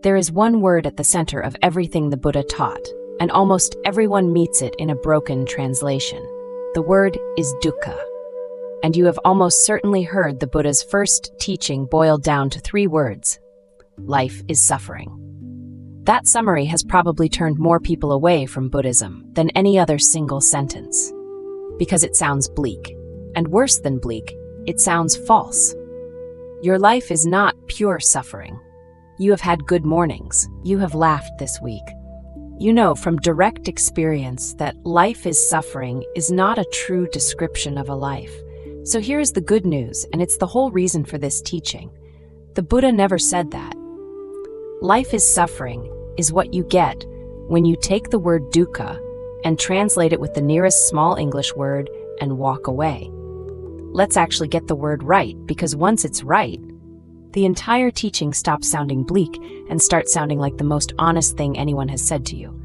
There is one word at the center of everything the Buddha taught, and almost everyone meets it in a broken translation. The word is dukkha. And you have almost certainly heard the Buddha's first teaching boiled down to 3 words: life is suffering. That summary has probably turned more people away from Buddhism than any other single sentence. Because it sounds bleak. And worse than bleak, it sounds false. Your life is not pure suffering. You have had good mornings. You have laughed this week. You know from direct experience that life is suffering is not a true description of a life. So here is the good news, and it's the whole reason for this teaching. The Buddha never said that. Life is suffering is what you get when you take the word dukkha and translate it with the nearest small English word and walk away. Let's actually get the word right, because once it's right, the entire teaching stops sounding bleak and starts sounding like the most honest thing anyone has said to you.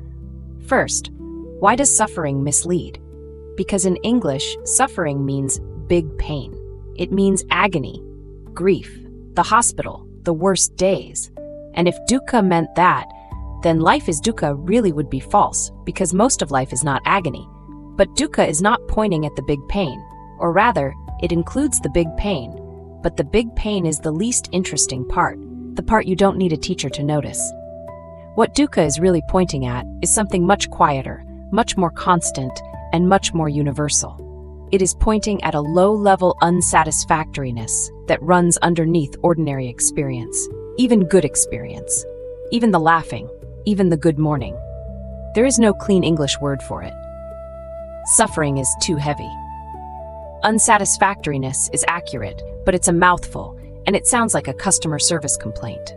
First, why does suffering mislead? Because in English, suffering means big pain. It means agony, grief, the hospital, the worst days. And if dukkha meant that, then life is dukkha really would be false, because most of life is not agony. But dukkha is not pointing at the big pain, or rather, it includes the big pain. But the big pain is the least interesting part, the part you don't need a teacher to notice. What dukkha is really pointing at is something much quieter, much more constant, and much more universal. It is pointing at a low-level unsatisfactoriness that runs underneath ordinary experience, even good experience, even the laughing, even the good morning. There is no clean English word for it. Suffering is too heavy. Unsatisfactoriness is accurate, but it's a mouthful, and it sounds like a customer service complaint.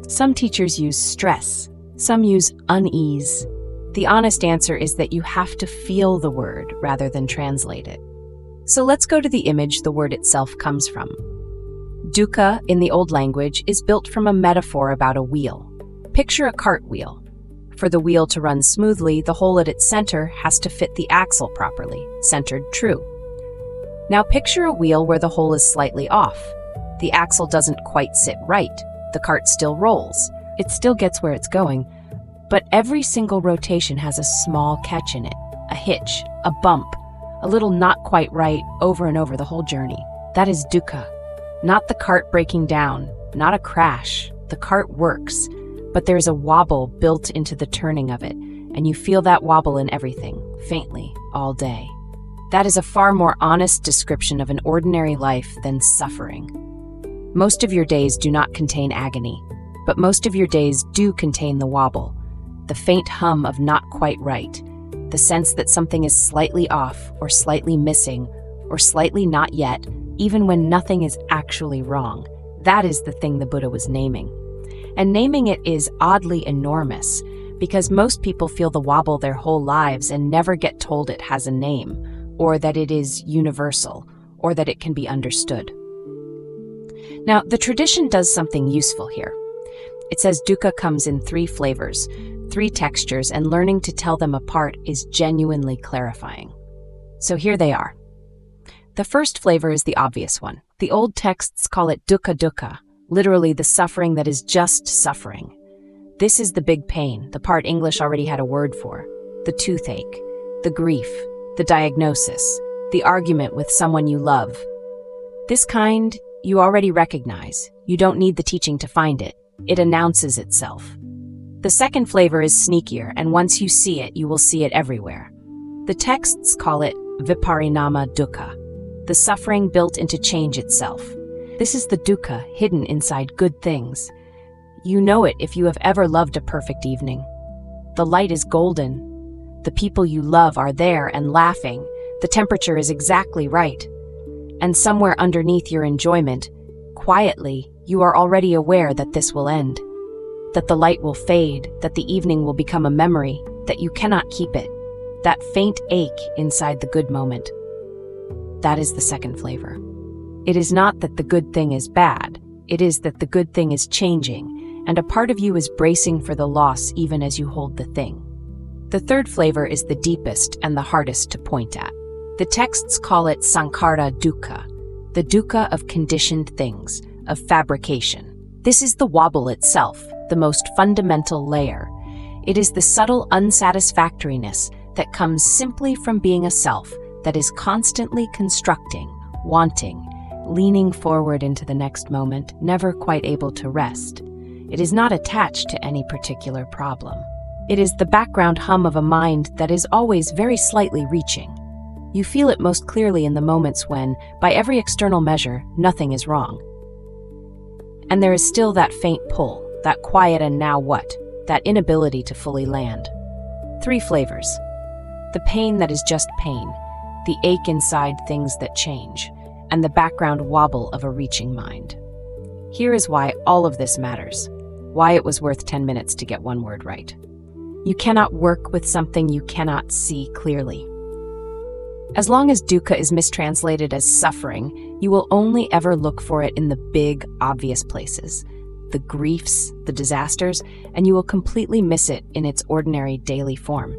Some teachers use stress, some use unease. The honest answer is that you have to feel the word rather than translate it. So let's go to the image the word itself comes from. Dukkha, in the old language, is built from a metaphor about a wheel. Picture a cartwheel. For the wheel to run smoothly, the hole at its center has to fit the axle properly, centered true. Now picture a wheel where the hole is slightly off. The axle doesn't quite sit right. The cart still rolls. It still gets where it's going. But every single rotation has a small catch in it, a hitch, a bump, a little not quite right over and over the whole journey. That is dukkha. Not the cart breaking down, not a crash. The cart works, but there's a wobble built into the turning of it, and you feel that wobble in everything, faintly, all day. That is a far more honest description of an ordinary life than suffering. Most of your days do not contain agony, but most of your days do contain the wobble, the faint hum of not quite right, the sense that something is slightly off or slightly missing or slightly not yet, even when nothing is actually wrong. That is the thing the Buddha was naming. And naming it is oddly enormous, because most people feel the wobble their whole lives and never get told it has a name, or that it is universal, or that it can be understood. Now, the tradition does something useful here. It says dukkha comes in 3 flavors, 3 textures, and learning to tell them apart is genuinely clarifying. So here they are. The first flavor is the obvious one. The old texts call it dukkha dukkha, literally the suffering that is just suffering. This is the big pain, the part English already had a word for, the toothache, the grief, the diagnosis, the argument with someone you love. This kind you already recognize. You don't need the teaching to find it. It announces itself. The second flavor is sneakier, and once you see it, you will see it everywhere. The texts call it viparinama dukkha, the suffering built into change itself. This is the dukkha hidden inside good things. You know it if you have ever loved a perfect evening. The light is golden. The people you love are there and laughing. The temperature is exactly right. And somewhere underneath your enjoyment, quietly, you are already aware that this will end, that the light will fade, that the evening will become a memory, that you cannot keep it, that faint ache inside the good moment. That is the second flavor. It is not that the good thing is bad, it is that the good thing is changing, and a part of you is bracing for the loss even as you hold the thing. The third flavor is the deepest and the hardest to point at. The texts call it sankhara dukkha, the dukkha of conditioned things, of fabrication. This is the wobble itself, the most fundamental layer. It is the subtle unsatisfactoriness that comes simply from being a self that is constantly constructing, wanting, leaning forward into the next moment, never quite able to rest. It is not attached to any particular problem. It is the background hum of a mind that is always very slightly reaching. You feel it most clearly in the moments when, by every external measure, nothing is wrong. And there is still that faint pull, that quiet and now what, that inability to fully land. Three flavors. The pain that is just pain, the ache inside things that change, and the background wobble of a reaching mind. Here is why all of this matters, why it was worth 10 minutes to get one word right. You cannot work with something you cannot see clearly. As long as dukkha is mistranslated as suffering, you will only ever look for it in the big, obvious places, the griefs, the disasters, and you will completely miss it in its ordinary daily form.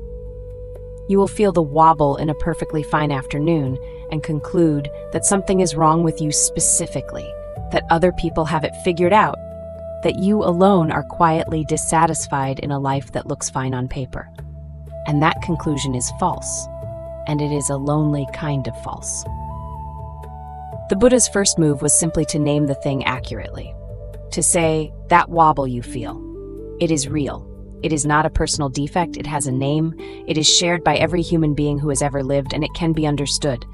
You will feel the wobble in a perfectly fine afternoon and conclude that something is wrong with you specifically, that other people have it figured out, that you alone are quietly dissatisfied in a life that looks fine on paper. And that conclusion is false, and it is a lonely kind of false. The Buddha's first move was simply to name the thing accurately, to say, that wobble you feel, it is real. It is not a personal defect, it has a name, it is shared by every human being who has ever lived, and it can be understood.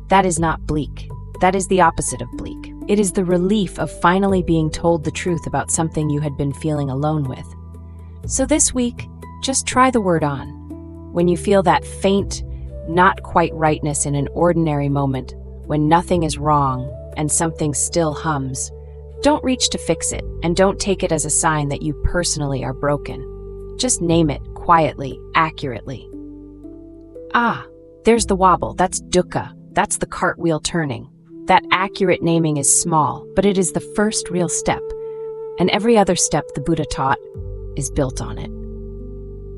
That is not bleak. That is the opposite of bleak. It is the relief of finally being told the truth about something you had been feeling alone with. So this week, just try the word on. When you feel that faint, not quite rightness in an ordinary moment, when nothing is wrong and something still hums, don't reach to fix it, and don't take it as a sign that you personally are broken. Just name it quietly, accurately. Ah, there's the wobble, that's dukkha, that's the cartwheel turning. That accurate naming is small, but it is the first real step, and every other step the Buddha taught is built on it.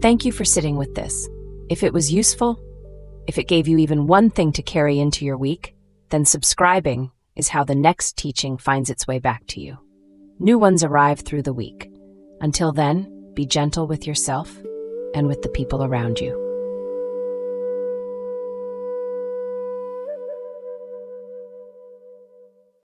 Thank you for sitting with this. If it was useful, if it gave you even one thing to carry into your week, then subscribing is how the next teaching finds its way back to you. New ones arrive through the week. Until then, be gentle with yourself and with the people around you.